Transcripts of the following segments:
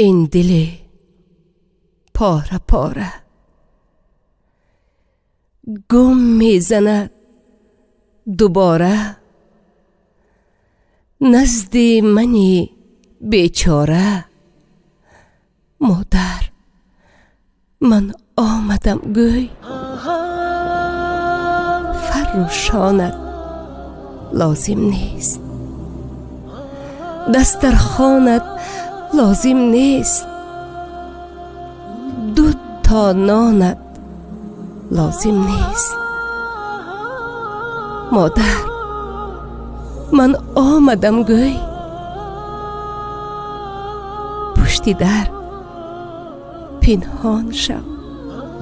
این دل پاره پاره گم میزند دوباره نزد منی بیچاره. مادر من آمدم گوی فروشانت لازم نیست، دسترخوانت لازم نیست، دو تا نانت لازم نیست. مادر من آمدم گوی پشت در پنهان شو،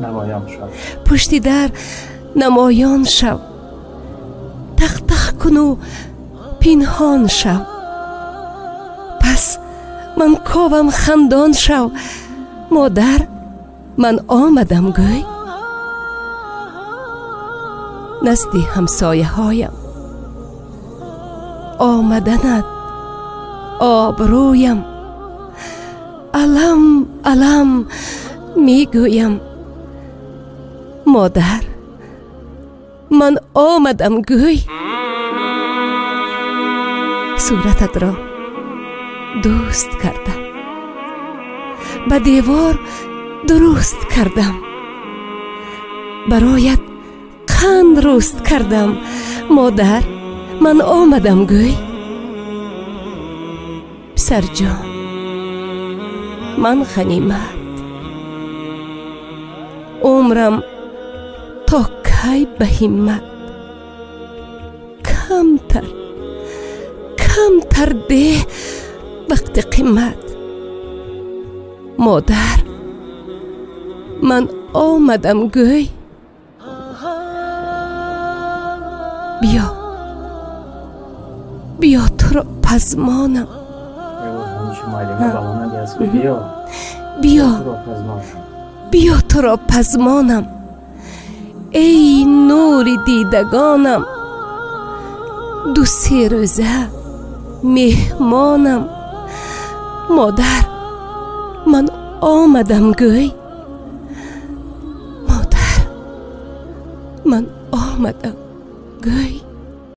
نمایان شو، پشت در نمایان شو، تق تق کن و پنهان شو. پس من کاوم خندان شو. مادر من آمدم گوی نزد همسایه هایم، آمدنت آبرویم، علم علم میگویم. مادر من آمدم گوی صورتت را دوست کردم، به دیوار درست کردم، برایت قند روست کردم. مادر من آمدم گوی. پسر جان من غنیمت، عمرم تا کی به همت، کمتر ده وقت قیمت. مادر من آمدم گوی بیا تو را پزمانم، بیا تو را پزمانم. ای نور دیدگانم، دو سه روزه مهمانم. مادر من آمدم گوی، مادر من آمدم گوی.